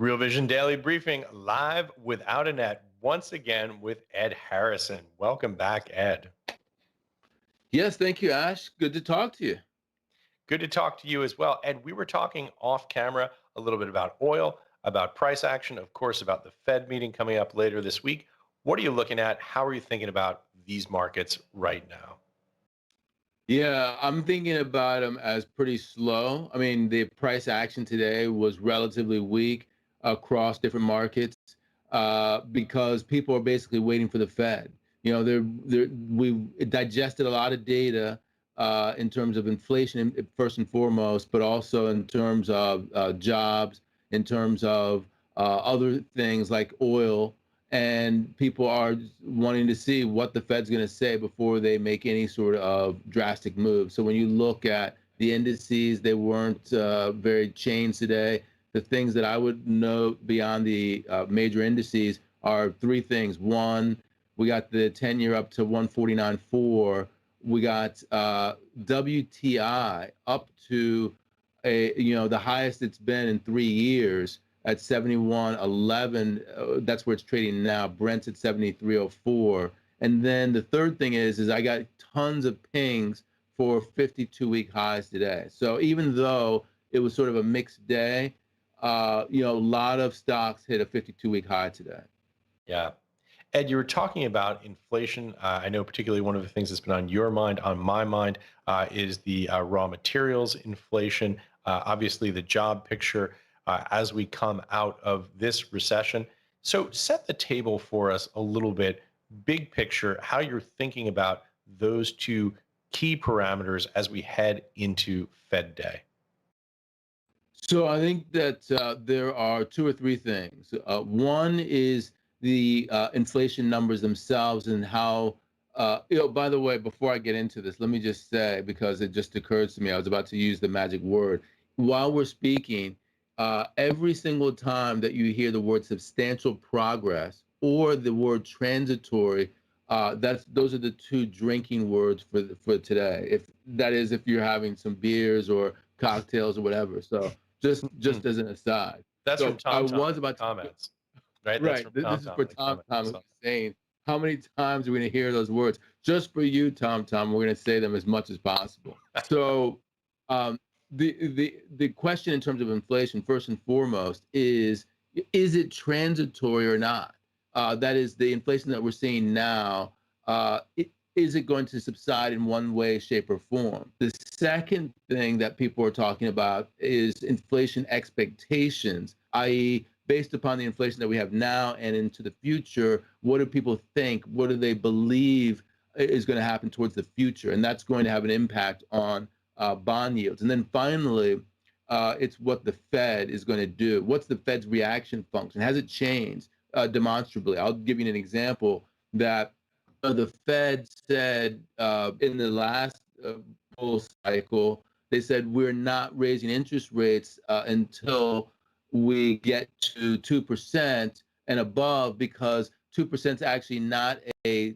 Real Vision Daily Briefing live without a net once again with Ed Harrison. Welcome back, Ed. Yes, thank you, Ash. Good to talk to you. Good to talk to you as well. Ed, we were talking off camera a little bit about oil, about price action, of course, about the Fed meeting coming up later this week. What are you looking at? How are you thinking about these markets right now? Yeah, I'm thinking about them as pretty slow. I mean, the price action today was relatively weak across different markets because people are basically waiting for the Fed. We digested a lot of data in terms of inflation, first and foremost, but also in terms of jobs, in terms of other things like oil. And people are wanting to see what the Fed's going to say before they make any sort of drastic move. So when you look at the indices, they weren't very changed today. The things that I would note beyond the major indices are three things. One, we got the 10-year up to 149.4. We got WTI up to the highest it's been in 3 years at 71.11. That's where it's trading now. Brent's at 73.04. And then the third thing is I got tons of pings for 52-week highs today. So even though it was sort of a mixed day, a lot of stocks hit a 52-week high today. Yeah. Ed, you were talking about inflation. I know particularly one of the things that's been on your mind, on my mind, is the raw materials inflation. Obviously, the job picture as we come out of this recession. So set the table for us a little bit, big picture, how you're thinking about those two key parameters as we head into Fed Day. So I think that there are two or three things. One is the inflation numbers themselves and how, by the way, before I get into this, let me just say, because it just occurs to me, I was about to use the magic word. While we're speaking, every single time that you hear the word substantial progress or the word transitory, those are the two drinking words for today. If you're having some beers or cocktails or whatever. So just as an aside. That's So from Tom I Tom was about to comments, right? That's right. from This Tom is Tom for in the Tom comments. Tom, who's saying how many times are we going to hear those words? Just for you, Tom Tom, we're going to say them as much as possible. So um, the question in terms of inflation, first and foremost, is it transitory or not? That is the inflation that we're seeing now. Is it going to subside in one way, shape, or form? The second thing that people are talking about is inflation expectations, i.e., based upon the inflation that we have now and into the future, what do people think? What do they believe is going to happen towards the future? And that's going to have an impact on bond yields. And then finally, it's what the Fed is going to do. What's the Fed's reaction function? Has it changed demonstrably? I'll give you an example that the Fed said in the last bull cycle, they said we're not raising interest rates until we get to 2% and above, because 2% is actually not a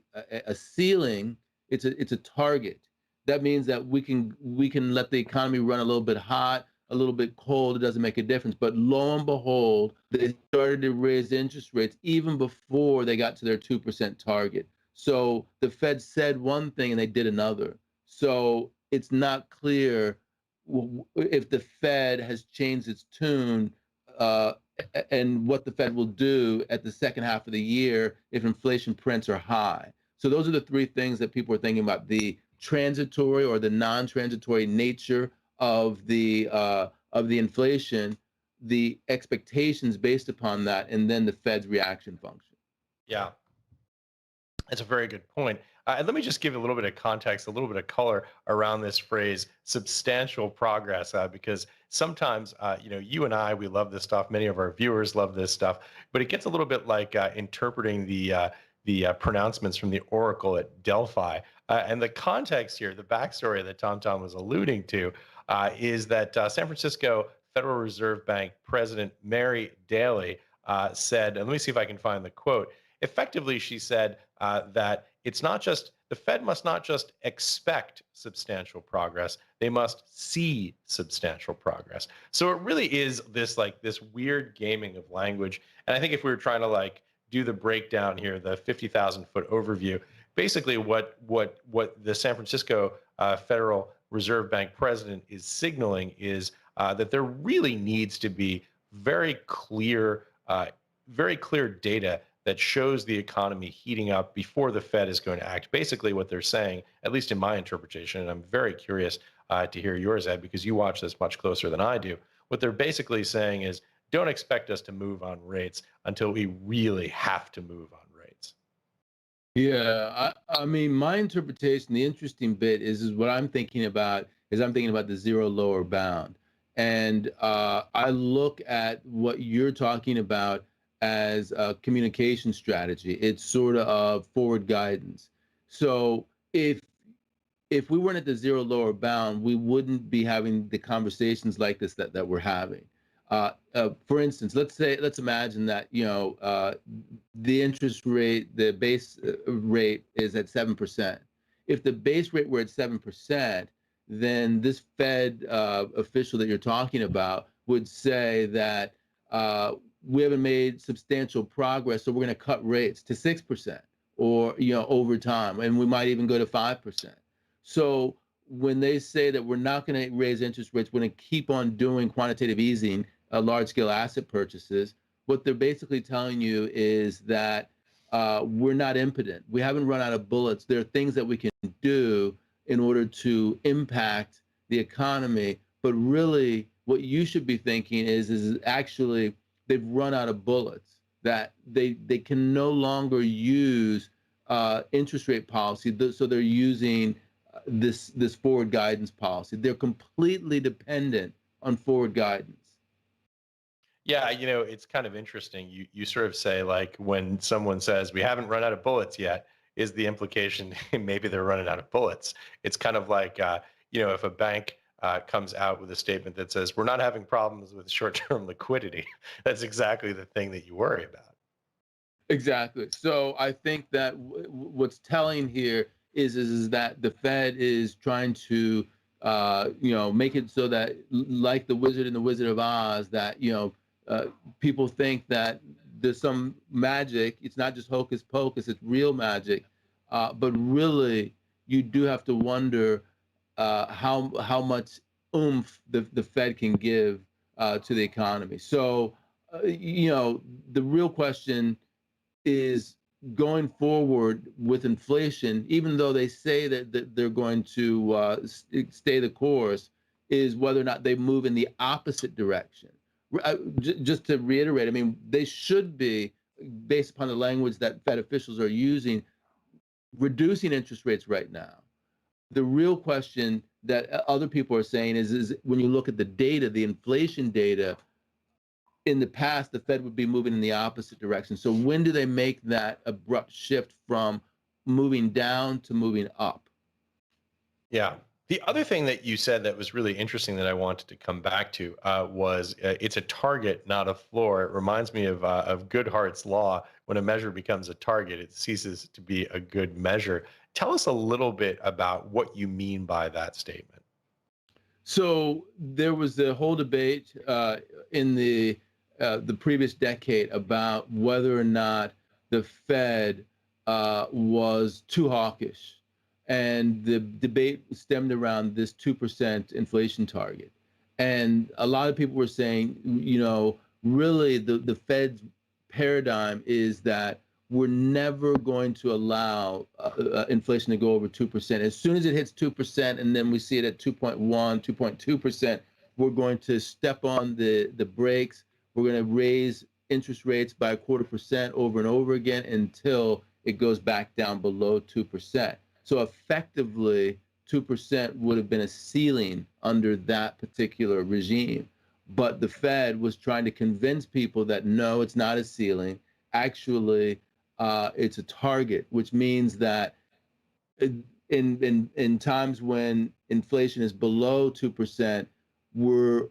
ceiling; it's a target. That means that we can let the economy run a little bit hot, a little bit cold. It doesn't make a difference. But lo and behold, they started to raise interest rates even before they got to their 2% target. So the Fed said one thing and they did another. So it's not clear if the Fed has changed its tune uh, and what the Fed will do at the second half of the year if inflation prints are high. So those are the three things that people are thinking about: the transitory or the non-transitory nature of the inflation, the expectations based upon that, and then the Fed's reaction function. Yeah. That's a very good point. And let me just give a little bit of context, a little bit of color around this phrase, substantial progress, because sometimes, you and I, we love this stuff. Many of our viewers love this stuff, but it gets a little bit like interpreting the pronouncements from the Oracle at Delphi. And the context here, the backstory that Tom Tom was alluding to, is that San Francisco Federal Reserve Bank President Mary Daly said, and let me see if I can find the quote. Effectively, she said, that it's not just the Fed must not just expect substantial progress; they must see substantial progress. So it really is this like this weird gaming of language. And I think if we were trying to like do the breakdown here, the 50,000 foot overview, basically what the San Francisco Federal Reserve Bank president is signaling is that there really needs to be very clear, very clear data that shows the economy heating up before the Fed is going to act. Basically, what they're saying, at least in my interpretation, and I'm very curious to hear yours, Ed, because you watch this much closer than I do. What they're basically saying is, don't expect us to move on rates until we really have to move on rates. Yeah, I mean, my interpretation, the interesting bit is what I'm thinking about is I'm thinking about the zero lower bound. And I look at what you're talking about as a communication strategy. It's sort of forward guidance. So if we weren't at the zero lower bound, we wouldn't be having the conversations like this that we're having. For instance, let's imagine that the interest rate, the base rate is at 7%. If the base rate were at 7%, then this Fed official that you're talking about would say that we haven't made substantial progress, so we're going to cut rates to 6% or over time, and we might even go to 5%. So when they say that we're not going to raise interest rates, we're going to keep on doing quantitative easing, large-scale asset purchases, what they're basically telling you is that we're not impotent. We haven't run out of bullets. There are things that we can do in order to impact the economy. But really, what you should be thinking is actually they've run out of bullets, that they can no longer use interest rate policy. So they're using this forward guidance policy. They're completely dependent on forward guidance. Yeah, it's kind of interesting. You sort of say like when someone says we haven't run out of bullets yet, is the implication maybe they're running out of bullets? It's kind of like if a bank comes out with a statement that says we're not having problems with short-term liquidity, that's exactly the thing that you worry about. Exactly. So I think that what's telling here is that the Fed is trying to make it so that like the Wizard and the Wizard of Oz, that people think that there's some magic. It's not just hocus pocus, it's real magic. But really, you do have to wonder how much oomph the Fed can give to the economy. So, the real question is going forward with inflation, even though they say that they're going to stay the course, is whether or not they move in the opposite direction. Just to reiterate, I mean, they should be, based upon the language that Fed officials are using, reducing interest rates right now. The real question that other people are saying is when you look at the data, the inflation data, in the past, the Fed would be moving in the opposite direction. So when do they make that abrupt shift from moving down to moving up? Yeah. The other thing that you said that was really interesting that I wanted to come back to was it's a target, not a floor. It reminds me of Goodhart's law. When a measure becomes a target, it ceases to be a good measure. Tell us a little bit about what you mean by that statement. So there was the whole debate in the previous decade about whether or not the Fed was too hawkish, and the debate stemmed around this 2% inflation target. And a lot of people were saying, really the Fed's paradigm is that we're never going to allow inflation to go over 2%. As soon as it hits 2%, and then we see it at 2.1, 2.2%, we're going to step on the brakes. We're going to raise interest rates by 0.25% over and over again until it goes back down below 2%. So effectively, 2% would have been a ceiling under that particular regime. But the Fed was trying to convince people that no, it's not a ceiling. Actually, it's a target, which means that in times when inflation is below 2%, we're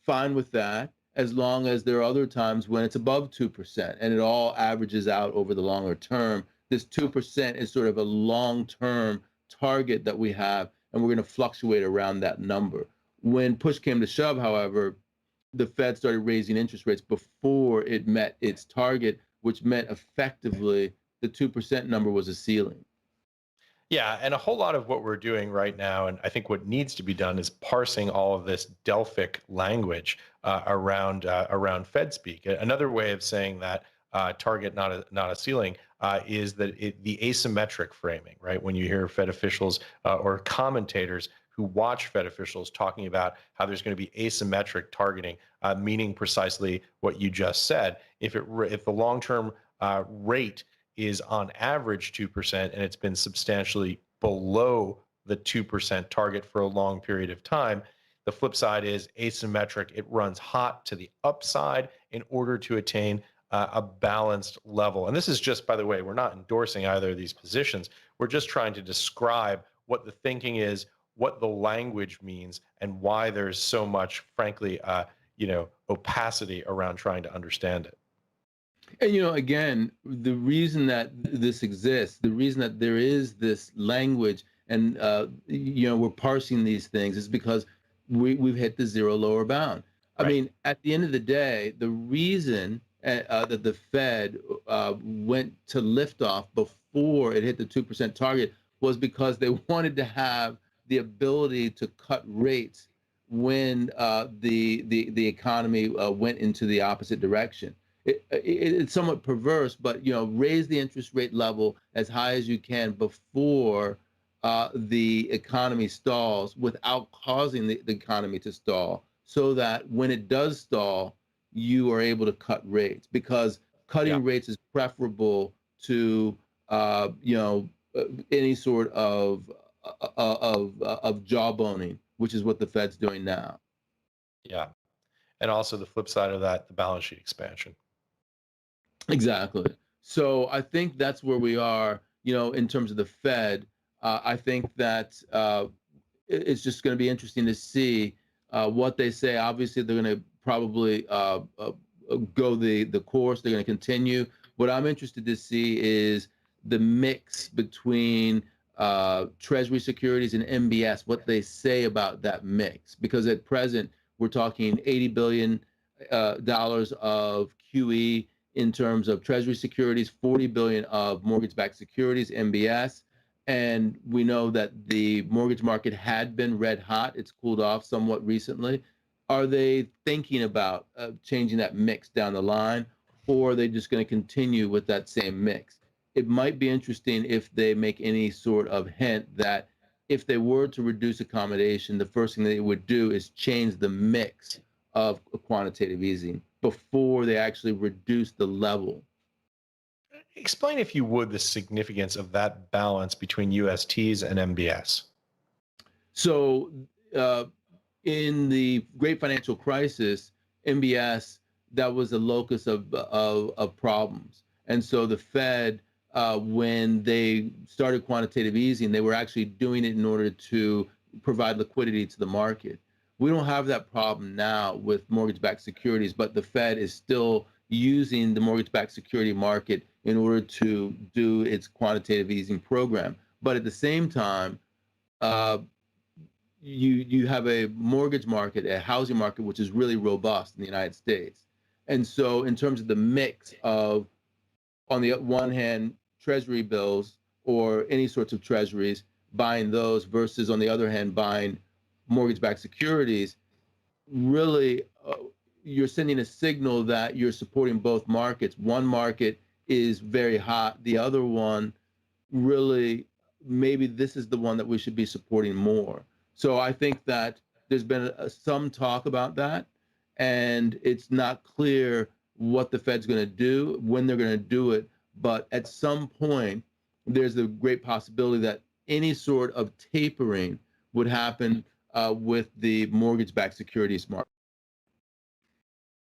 fine with that, as long as there are other times when it's above 2%, and it all averages out over the longer term. this 2% is sort of a long-term target that we have, and we're going to fluctuate around that number. When push came to shove, however, the Fed started raising interest rates before it met its target, which meant effectively the 2% number was a ceiling. Yeah, and a whole lot of what we're doing right now, and I think what needs to be done, is parsing all of this Delphic language around Fed speak. Another way of saying that target, not a ceiling, is that the asymmetric framing, right? When you hear Fed officials or commentators who watch Fed officials talking about how there's going to be asymmetric targeting, meaning precisely what you just said. If the long-term rate is on average 2%, and it's been substantially below the 2% target for a long period of time. The flip side is asymmetric. It runs hot to the upside in order to attain a balanced level. And this is just, by the way, we're not endorsing either of these positions. We're just trying to describe what the thinking is, what the language means, and why there's so much, frankly, opacity around trying to understand it. And again, the reason that this exists, the reason that there is this language, and we're parsing these things, is because we've hit the zero lower bound. I mean, at the end of the day, the reason that the Fed went to liftoff before it hit the 2% target was because they wanted to have the ability to cut rates when the economy went into the opposite direction. It's somewhat perverse, but raise the interest rate level as high as you can before the economy stalls, without causing the economy to stall, so that when it does stall, you are able to cut rates, because cutting rates is preferable to any sort of jawboning, which is what the Fed's doing now. Yeah, and also the flip side of that, the balance sheet expansion. Exactly. So I think that's where we are, in terms of the Fed. I think that it's just going to be interesting to see what they say. Obviously, they're going to probably go the course. They're going to continue. What I'm interested to see is the mix between Treasury securities and MBS, what they say about that mix. Because at present, we're talking $80 billion of QE in terms of Treasury securities, 40 billion of mortgage-backed securities, MBS. And we know that the mortgage market had been red hot. It's cooled off somewhat recently. Are they thinking about changing that mix down the line, or are they just going to continue with that same mix? It might be interesting if they make any sort of hint that if they were to reduce accommodation, the first thing they would do is change the mix of quantitative easing before they actually reduce the level. Explain, if you would, the significance of that balance between USTs and MBS. So in the great financial crisis, MBS, that was the locus of problems. And so the Fed, when they started quantitative easing, they were actually doing it in order to provide liquidity to the market. We don't have that problem now with mortgage-backed securities, but the Fed is still using the mortgage-backed security market in order to do its quantitative easing program. But at the same time, you have a mortgage market, a housing market, which is really robust in the United States. And so in terms of the mix of, on the one hand, Treasury bills or any sorts of treasuries, buying those versus, on the other hand, buying mortgage-backed securities, really you're sending a signal that you're supporting both markets. One market is very hot. The other one, really, maybe this is the one that we should be supporting more. So I think that there's been some talk about that, and it's not clear what the Fed's going to do, when they're going to do it. But at some point, there's a great possibility that any sort of tapering would happen with the mortgage-backed securities market.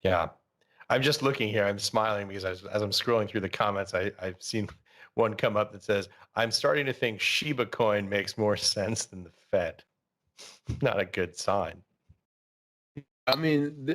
Yeah, I'm just looking here. I'm smiling because as I'm scrolling through the comments, I've seen one come up that says, "I'm starting to think Shiba coin makes more sense than the Fed." Not a good sign. I mean,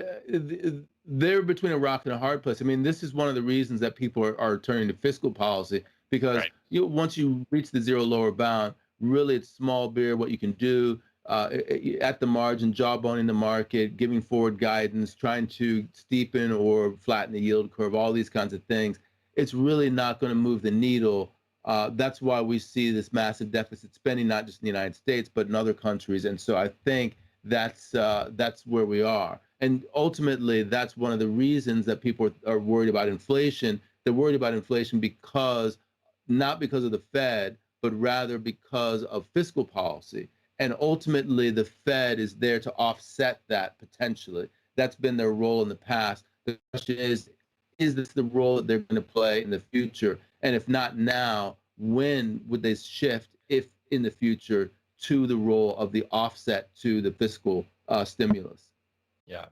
they're between a rock and a hard place. I mean, this is one of the reasons that people are turning to fiscal policy, because Right. once you reach the zero lower bound, really it's small beer what you can do at the margin, jawboning the market, giving forward guidance, trying to steepen or flatten the yield curve, all these kinds of things. It's really not going to move the needle. That's why we see this massive deficit spending, not just in the United States, but in other countries. And so I think that's where we are. And ultimately, that's one of the reasons that people are worried about inflation. They're worried about inflation because, not because of the Fed, but rather because of fiscal policy. And ultimately, the Fed is there to offset that potentially. That's been their role in the past. The question is this the role that they're going to play in the future? And if not now, when would they shift, if in the future, to the role of the offset to the fiscal stimulus? Yeah.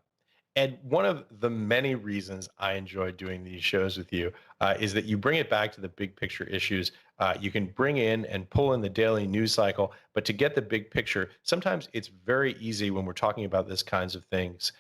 And one of the many reasons I enjoy doing these shows with you is that you bring it back to the big picture issues. You can bring in and pull in the daily news cycle, but to get the big picture, sometimes it's very easy when we're talking about this kinds of things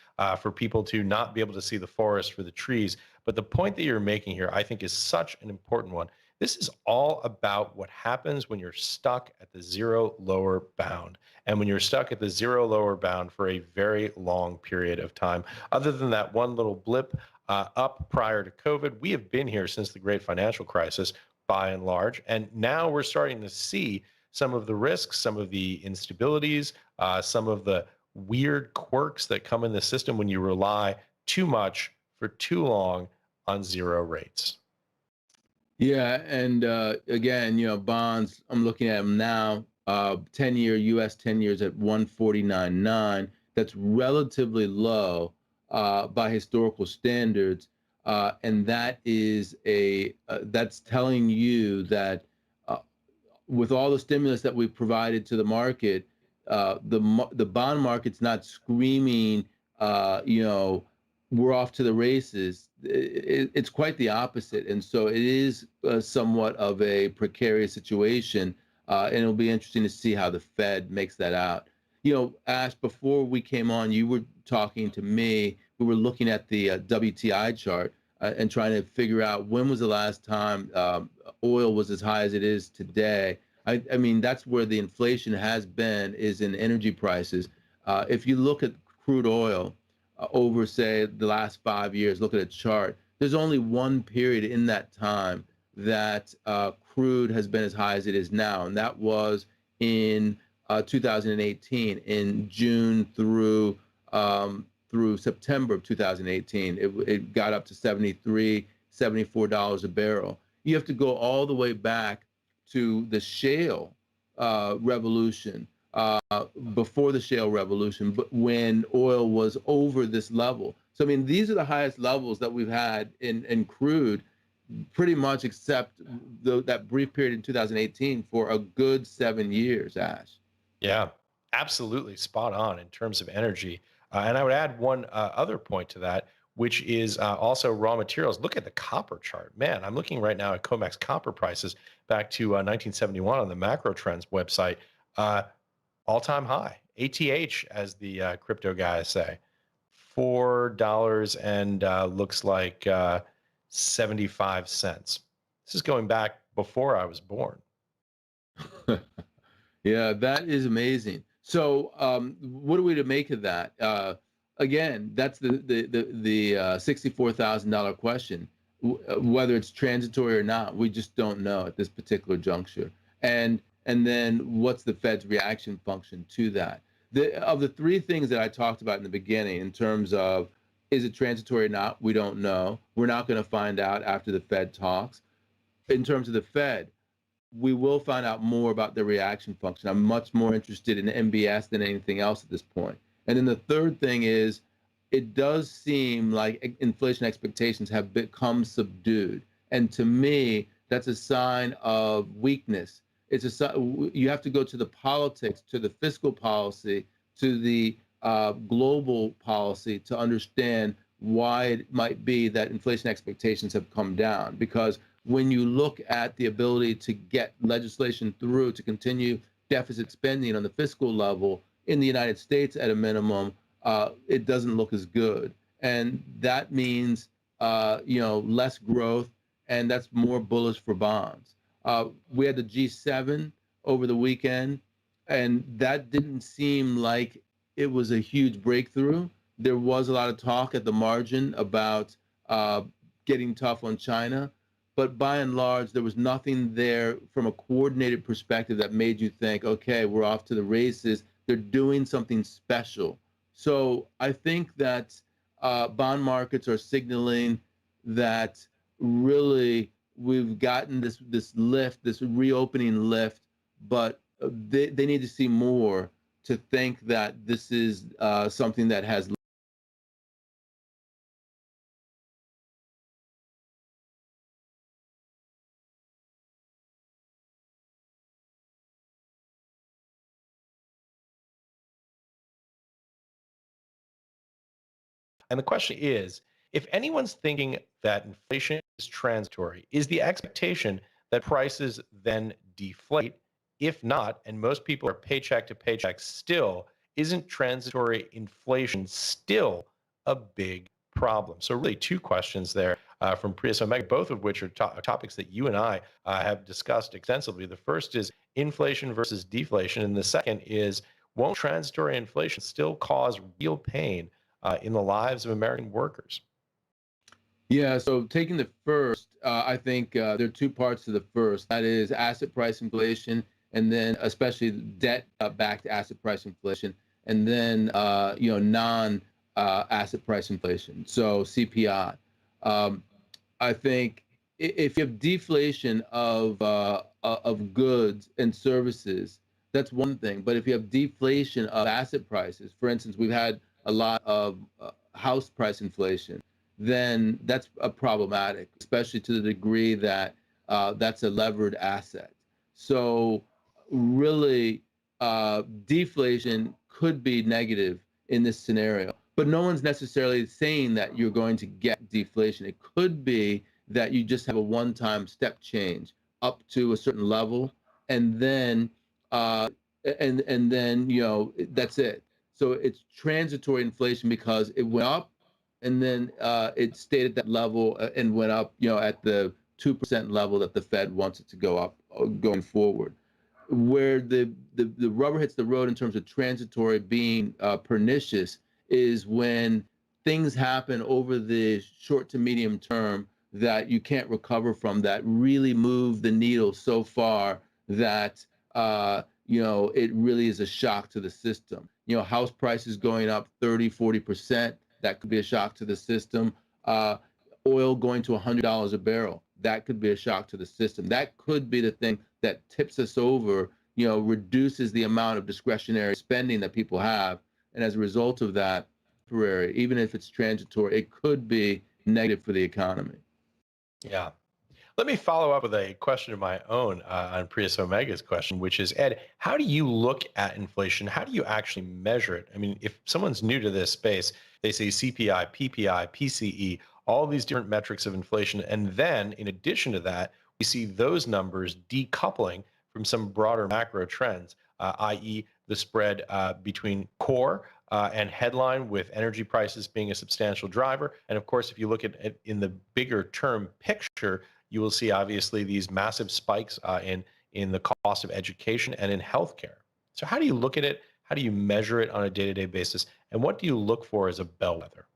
for people to not be able to see the forest for the trees. But the point that you're making here, I think, is such an important one. This is all about what happens when you're stuck at the zero lower bound. And when you're stuck at the zero lower bound for a very long period of time, other than that one little blip up prior to COVID, we have been here since the great financial crisis by and large. And now we're starting to see some of the risks, some of the instabilities, some of the weird quirks that come in the system when you rely too much for too long on zero rates. Yeah, and again, bonds. I'm looking at them now. 10-year U.S. 10 years at 149.9. That's relatively low by historical standards, and that is that's telling you that uh, with all the stimulus that we've provided to the market, the bond market's not screaming, we're off to the races. It's quite the opposite, and so it is somewhat of a precarious situation, and it'll be interesting to see how the Fed makes that out. Ash, before we came on, you were talking to me. We were looking at the WTI chart and trying to figure out when was the last time oil was as high as it is today. I mean, that's where the inflation has been, is in energy prices. If you look at crude oil over, say, the last 5 years, look at a chart, there's only one period in that time that crude has been as high as it is now, and that was in 2018, in June through September of 2018. It got up to $73, $74 a barrel. You have to go all the way back to the shale revolution, before the shale revolution, but when oil was over this level. So, I mean, these are the highest levels that we've had in crude, pretty much except that brief period in 2018 for a good 7 years, Ash. Yeah, absolutely spot on in terms of energy. And I would add one other point to that, which is also raw materials. Look at the copper chart. Man, I'm looking right now at COMEX copper prices back to 1971 on the Macro Trends website. Uh, All-time high, ATH, as the crypto guys say, $4 and looks like 75 cents. This is going back before I was born. Yeah, that is amazing. So, what are we to make of that? Again, that's the $64,000 question. Whether it's transitory or not, we just don't know at this particular juncture. And then what's the Fed's reaction function to that? Of the three things that I talked about in the beginning, in terms of is it transitory or not, we don't know. We're not going to find out after the Fed talks. In terms of the Fed, we will find out more about the reaction function. I'm much more interested in MBS than anything else at this point. And then the third thing is, it does seem like inflation expectations have become subdued. And to me, that's a sign of weakness. You have to go to the politics, to the fiscal policy, to the global policy to understand why it might be that inflation expectations have come down. Because when you look at the ability to get legislation through to continue deficit spending on the fiscal level in the United States at a minimum, it doesn't look as good. And that means less growth, and that's more bullish for bonds. We had the G7 over the weekend, and that didn't seem like it was a huge breakthrough. There was a lot of talk at the margin about uh, getting tough on China, but by and large, there was nothing there from a coordinated perspective that made you think, okay, we're off to the races. They're doing something special. So I think that bond markets are signaling that really we've gotten this lift, this reopening lift, but they need to see more to think that this is something that has. And the question is, if anyone's thinking that inflation is transitory, is the expectation that prices then deflate? If not, and most people are paycheck to paycheck still, isn't transitory inflation still a big problem? So, really, two questions there from Prius Omega, both of which are topics that you and I have discussed extensively. The first is inflation versus deflation, and the second is, won't transitory inflation still cause real pain in the lives of American workers? Yeah, so taking the first, I think there are two parts to the first. That is asset price inflation, and then especially debt-backed asset price inflation, and then non-asset price inflation. So CPI. Um, I think if you have deflation of goods and services, that's one thing. But if you have deflation of asset prices, for instance, we've had a lot of house price inflation, then that's problematic, especially to the degree that that's a levered asset. So really, deflation could be negative in this scenario. But no one's necessarily saying that you're going to get deflation. It could be that you just have a one-time step change up to a certain level, and then uh, and then that's it. So it's transitory inflation because it went up, and then it stayed at that level and went up, at the 2% level that the Fed wants it to go up going forward. Where the rubber hits the road in terms of transitory being pernicious is when things happen over the short to medium term that you can't recover from, that really move the needle so far that it really is a shock to the system. House prices going up 30-40%, that could be a shock to the system. Oil going to $100 a barrel, that could be a shock to the system. That could be the thing that tips us over, reduces the amount of discretionary spending that people have. And as a result of that, temporary, even if it's transitory, it could be negative for the economy. Yeah. Let me follow up with a question of my own on Prius Omega's question, which is, Ed, how do you look at inflation? How do you actually measure it? I mean, if someone's new to this space, they say CPI, PPI, PCE, all these different metrics of inflation. And then in addition to that, we see those numbers decoupling from some broader macro trends, i.e., the spread between core and headline, with energy prices being a substantial driver. And of course, if you look at it in the bigger term picture, you will see obviously these massive spikes in the cost of education and in healthcare. So how do you look at it? How do you measure it on a day-to-day basis? And what do you look for as a bellwether?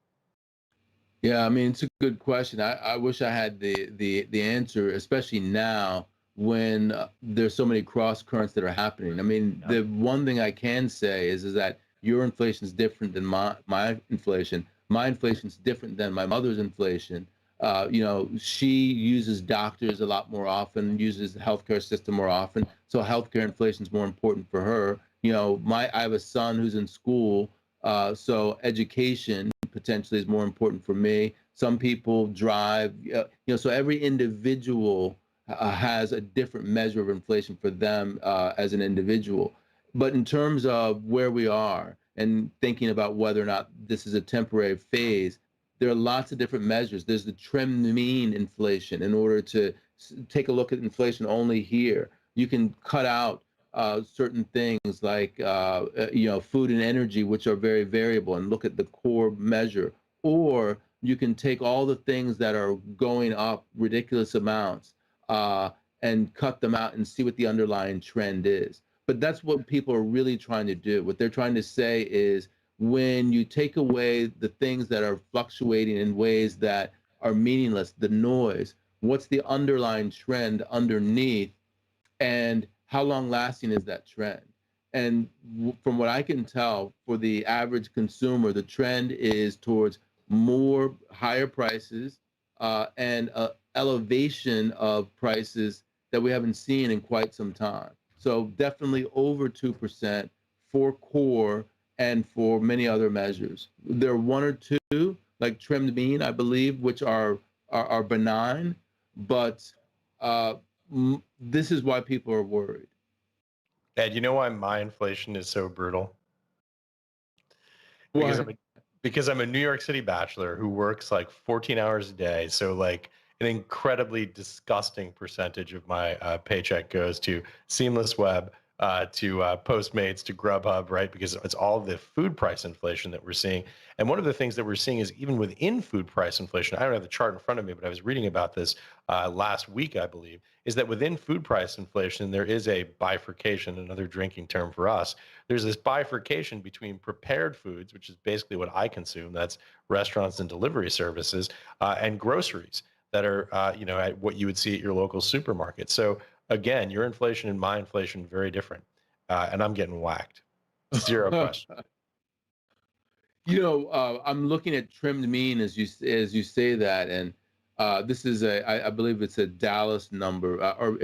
Yeah, I mean, it's a good question. I wish I had the answer, especially now when there's so many cross currents that are happening. I mean, Yeah. the one thing I can say is that your inflation is different than my inflation. My inflation is different than my mother's inflation. She uses doctors a lot more often, uses the healthcare system more often. So healthcare inflation is more important for her. I have a son who's in school, so education potentially is more important for me. Some people drive, so every individual has a different measure of inflation for them as an individual. But in terms of where we are and thinking about whether or not this is a temporary phase, there are lots of different measures. There's the trim mean inflation. In order to take a look at inflation only here, you can cut out certain things like food and energy, which are very variable, and look at the core measure. Or you can take all the things that are going up ridiculous amounts, uh, and cut them out and see what the underlying trend is. But that's what people are really trying to do. What they're trying to say is when you take away the things that are fluctuating in ways that are meaningless, the noise, what's the underlying trend underneath, and how long lasting is that trend? And from what I can tell, for the average consumer, the trend is towards more higher prices and elevation of prices that we haven't seen in quite some time. So definitely over 2% for core and for many other measures. There are one or two, like trimmed mean, I believe, which are benign, but this is why people are worried. Ed, you know why my inflation is so brutal? Because Why? I'm a New York City bachelor who works like 14 hours a day. So like an incredibly disgusting percentage of my paycheck goes to Seamless Web, to Postmates, to Grubhub, right? Because it's all the food price inflation that we're seeing. And one of the things that we're seeing is even within food price inflation, I don't have the chart in front of me, but I was reading about this last week, I believe, is that within food price inflation, there is a bifurcation, another drinking term for us. There's this bifurcation between prepared foods, which is basically what I consume, that's restaurants and delivery services, and groceries that are, at what you would see at your local supermarket. So again, your inflation and my inflation, very different. And I'm getting whacked. Zero question. I'm looking at trimmed mean as you say that, and this is I believe it's a Dallas number or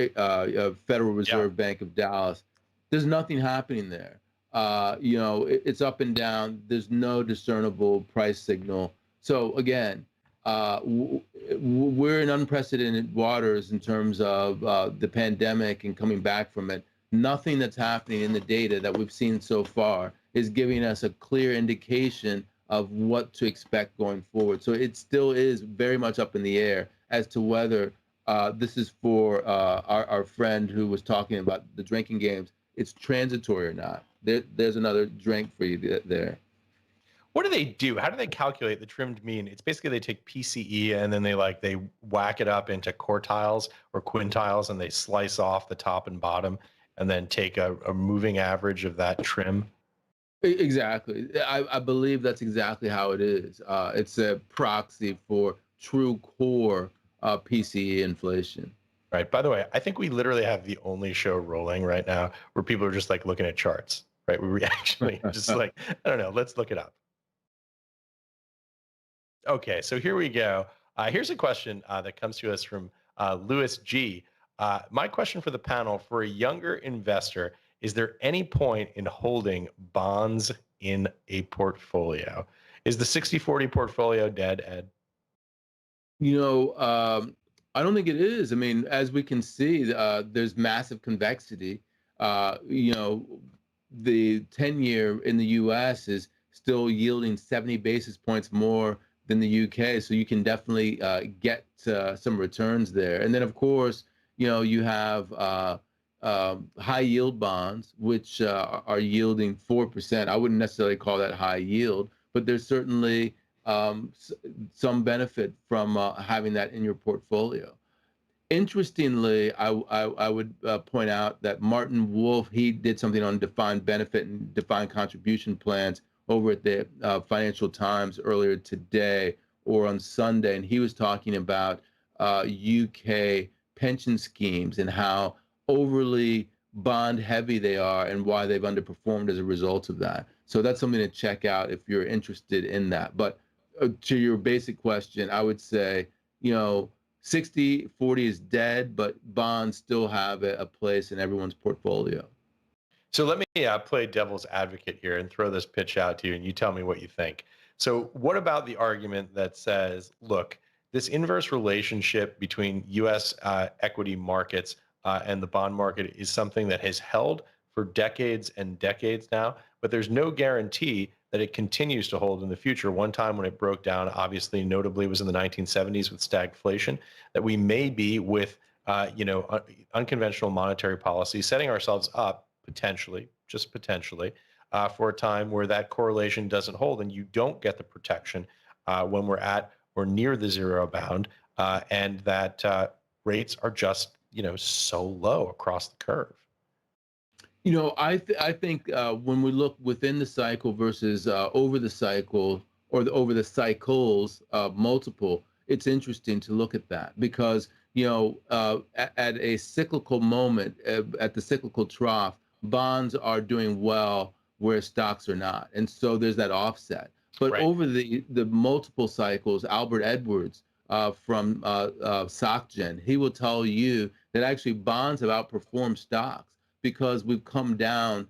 Federal Reserve Bank of Dallas. There's nothing happening there. It's up and down. There's no discernible price signal. So again, we're in unprecedented waters in terms of the pandemic and coming back from it. Nothing that's happening in the data that we've seen so far is giving us a clear indication of what to expect going forward. So it still is very much up in the air as to whether this is for our friend who was talking about the drinking games. It's transitory or not. There's another drink for you there. What do they do? How do they calculate the trimmed mean? It's basically they take PCE and then they whack it up into quartiles or quintiles and they slice off the top and bottom and then take a moving average of that trim. Exactly. I believe that's exactly how it is. It's a proxy for true core PCE inflation. Right. By the way, I think we literally have the only show rolling right now where people are just like looking at charts, right? We actually just like, I don't know, let's look it up. Okay, so here we go. Here's a question that comes to us from Lewis G. My question for the panel: for a younger investor, is there any point in holding bonds in a portfolio? Is the 60-40 portfolio dead, Ed? I don't think it is. I mean, as we can see, there's massive convexity. The 10-year in the U.S. is still yielding 70 basis points more than the UK. So you can definitely get some returns there. And then, of course, you have high yield bonds, which are yielding 4%. I wouldn't necessarily call that high yield, but there's certainly some benefit from having that in your portfolio. Interestingly, I would point out that Martin Wolf, he did something on defined benefit and defined contribution plans over at the Financial Times earlier today or on Sunday, and he was talking about UK pension schemes and how overly bond heavy they are and why they've underperformed as a result of that. So that's something to check out if you're interested in that. But to your basic question, I would say, 60-40 is dead, but bonds still have a place in everyone's portfolio. So let me play devil's advocate here and throw this pitch out to you, and you tell me what you think. So what about the argument that says, look, this inverse relationship between U.S. Equity markets and the bond market is something that has held for decades and decades now, but there's no guarantee that it continues to hold in the future. One time when it broke down, obviously, notably, was in the 1970s with stagflation, that we may be with, unconventional monetary policy, setting ourselves up potentially, just potentially, for a time where that correlation doesn't hold and you don't get the protection when we're at or near the zero bound, and that rates are just so low across the curve? I think when we look within the cycle versus over the cycle or over the cycles multiple, it's interesting to look at that because at a cyclical moment, at the cyclical trough, bonds are doing well where stocks are not, and so there's that offset. But Right. over the multiple cycles, Albert Edwards from SocGen, he will tell you that actually bonds have outperformed stocks because we've come down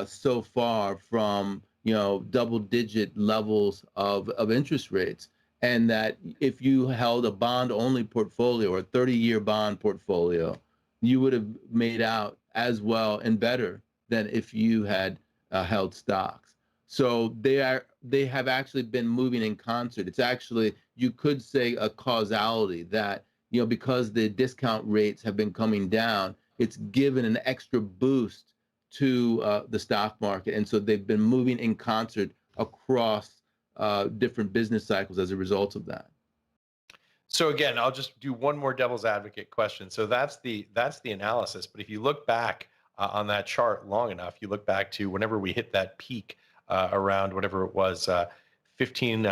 so far from double-digit levels of interest rates, and that if you held a bond-only portfolio or a 30-year bond portfolio, you would have made out as well and better than if you had held stocks. So they have actually been moving in concert. It's actually, you could say, a causality that because the discount rates have been coming down, it's given an extra boost to the stock market. And so they've been moving in concert across different business cycles as a result of that. So again, I'll just do one more devil's advocate question. So that's the analysis. But if you look back on that chart long enough, you look back to whenever we hit that peak around whatever it was, 15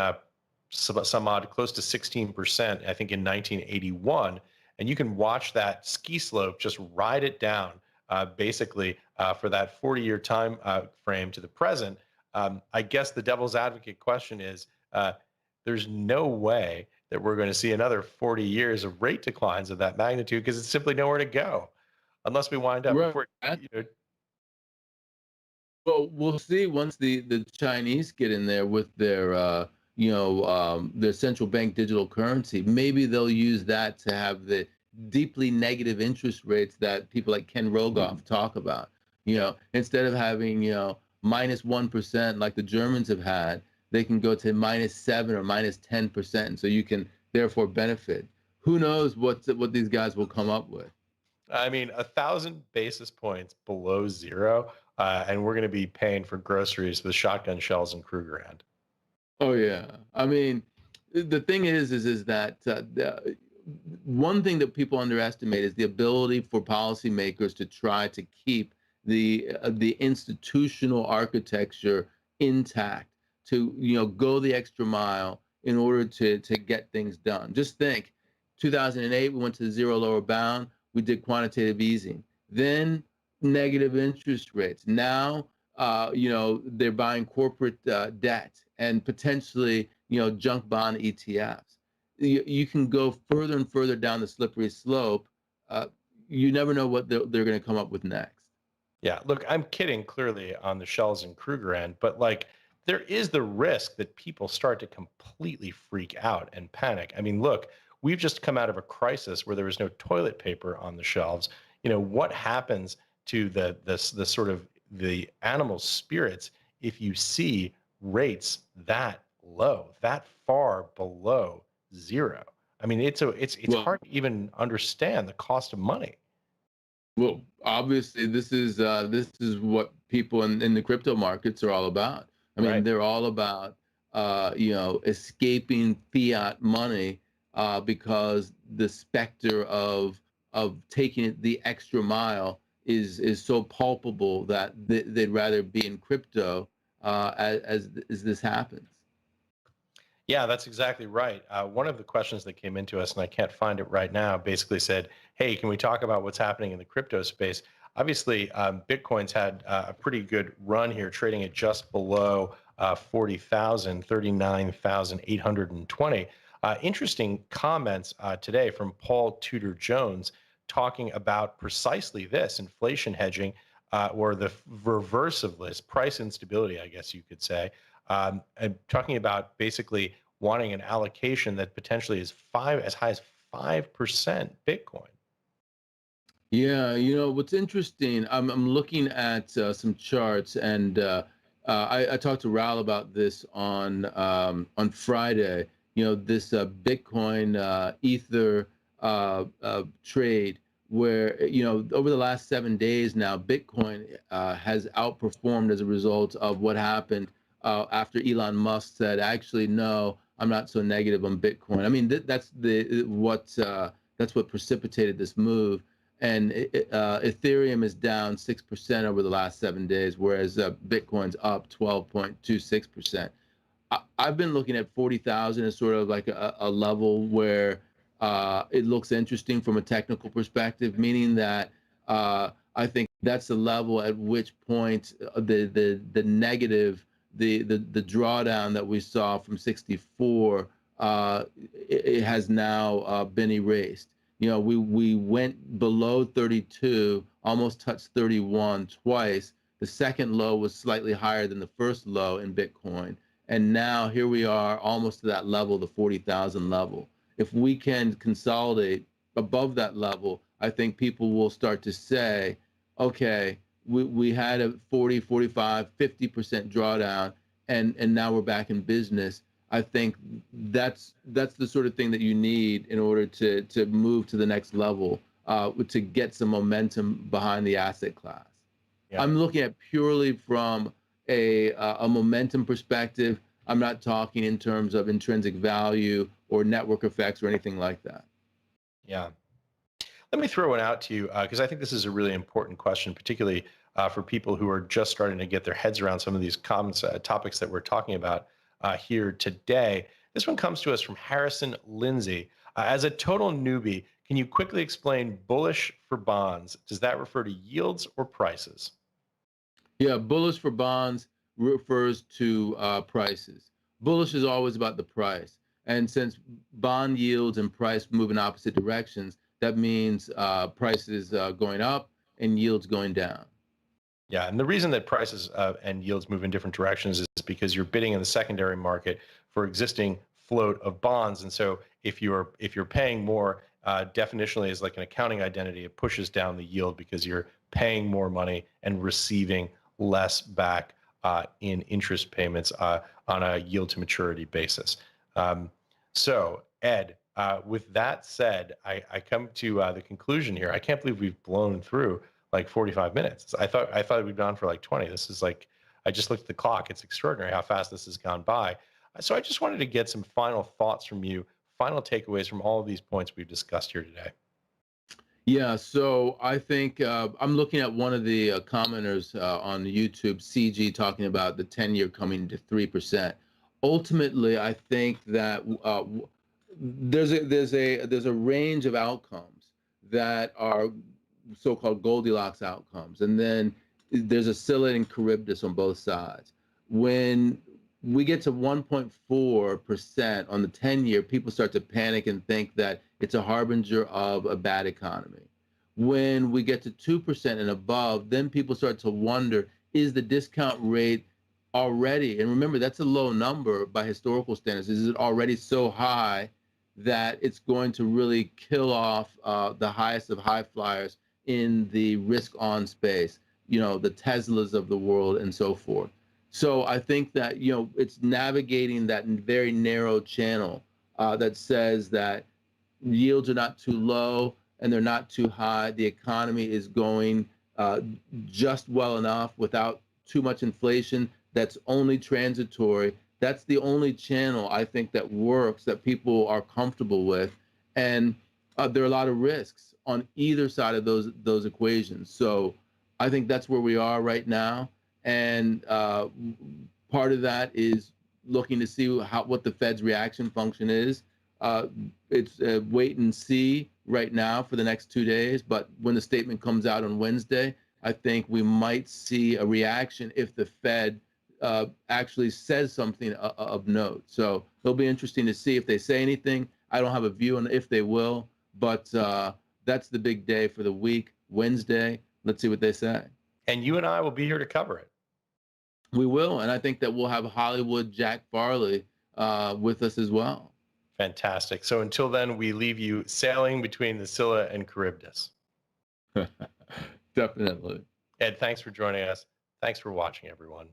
some odd, close to 16%, I think in 1981, and you can watch that ski slope just ride it down, basically for that 40-year time frame to the present. I guess the devil's advocate question is, there's no way that we're going to see another 40 years of rate declines of that magnitude because it's simply nowhere to go unless we wind up Right. before. Well, we'll see once the Chinese get in there with their central bank digital currency. Maybe they'll use that to have the deeply negative interest rates that people like Ken Rogoff talk about. Instead of having -1% like the Germans have had, they can go to -7 or -10%, and so you can therefore benefit. Who knows what these guys will come up with? I mean, 1,000 basis points below zero, and we're going to be paying for groceries with shotgun shells and Krugerrand. Oh yeah, I mean, the thing is that one thing that people underestimate is the ability for policymakers to try to keep the institutional architecture intact, to go the extra mile in order to get things done. Just think, 2008 we went to zero lower bound, we did quantitative easing, then negative interest rates. Now they're buying corporate debt and potentially junk bond ETFs. You can go further and further down the slippery slope. You never know what they're going to come up with next. Yeah, look, I'm kidding clearly on the shells and Krugerrand, but like there is the risk that people start to completely freak out and panic. I mean, look, we've just come out of a crisis where there was no toilet paper on the shelves. What happens to the sort of the animal spirits if you see rates that low, that far below zero? I mean, it's Well, hard to even understand the cost of money. well, obviously, this is what people in the crypto markets are all about. I mean, Right. they're all about escaping fiat money because the specter of taking it the extra mile is so palpable that they'd rather be in crypto as this happens. Yeah, that's exactly right. One of the questions that came into us, and I can't find it right now, basically said, "Hey, can we talk about what's happening in the crypto space?" Obviously, Bitcoin's had a pretty good run here, trading at just below 40,000, 39,820. Interesting comments today from Paul Tudor Jones talking about precisely this inflation hedging, or the reverse of this, price instability, I guess you could say. And talking about basically wanting an allocation that potentially is as high as 5% Bitcoin. Yeah, what's interesting, I'm looking at some charts, and I talked to Raul about this on Friday. This Bitcoin Ether trade, where over the last 7 days now, Bitcoin has outperformed as a result of what happened after Elon Musk said, actually, no, I'm not so negative on Bitcoin. I mean, that's what precipitated this move. and Ethereum is down 6% over the last 7 days, whereas Bitcoin's up 12.26%. I've been looking at 40,000 as sort of like a level where it looks interesting from a technical perspective, meaning that I think that's the level at which point the negative, the drawdown that we saw from 64, it has now been erased. You know, we went below 32, almost touched 31 twice. The second low was slightly higher than the first low in Bitcoin. And now here we are almost to that level, the 40,000 level. If we can consolidate above that level, I think people will start to say, okay, we had a 40, 45, 50% drawdown, and now we're back in business. I think that's the sort of thing that you need in order to move to the next level, to get some momentum behind the asset class. Yeah. I'm looking at purely from a momentum perspective. I'm not talking in terms of intrinsic value or network effects or anything like that. Yeah. Let me throw one out to you because I think this is a really important question, particularly for people who are just starting to get their heads around some of these topics that we're talking about here today. This one comes to us from Harrison Lindsay. As a total newbie, can you quickly explain bullish for bonds? Does that refer to yields or prices? Yeah, bullish for bonds refers to prices. Bullish is always about the price. And since bond yields and price move in opposite directions, that means prices going up and yields going down. Yeah, and the reason that prices and yields move in different directions is because you're bidding in the secondary market for existing float of bonds, and so if you're paying more, definitionally as like an accounting identity, it pushes down the yield because you're paying more money and receiving less back in interest payments on a yield to maturity basis. So, Ed, with that said, I come to the conclusion here. I can't believe we've blown through like 45 minutes. I thought we'd gone for like 20. This is like, I just looked at the clock. It's extraordinary how fast this has gone by. So I just wanted to get some final thoughts from you, final takeaways from all of these points we've discussed here today. Yeah, so I think I'm looking at one of the commenters on YouTube, CG, talking about the 10-year coming to 3%. Ultimately, I think that there's a range of outcomes that are so-called Goldilocks outcomes, and then there's a Scylla and Charybdis on both sides. When we get to 1.4% on the 10-year, people start to panic and think that it's a harbinger of a bad economy. When we get to 2% and above, then people start to wonder, is the discount rate already, and remember, that's a low number by historical standards, is it already so high that it's going to really kill off the highest of high flyers in the risk on space, you know, the Teslas of the world and so forth. So I think that, you know, it's navigating that very narrow channel that says that yields are not too low and they're not too high. The economy is going just well enough without too much inflation. That's only transitory. That's the only channel I think that works, that people are comfortable with. And there are a lot of risks on either side of those equations. So I think that's where we are right now. And part of that is looking to see what the Fed's reaction function is. It's wait and see right now for the next 2 days. But when the statement comes out on Wednesday, I think we might see a reaction if the Fed actually says something of note. So it'll be interesting to see if they say anything. I don't have a view on if they will, but that's the big day for the week, Wednesday. Let's see what they say. And you and I will be here to cover it. We will, and I think that we'll have Hollywood Jack Farley with us as well. Fantastic. So until then, we leave you sailing between the Scylla and Charybdis. Definitely. Ed, thanks for joining us. Thanks for watching, everyone.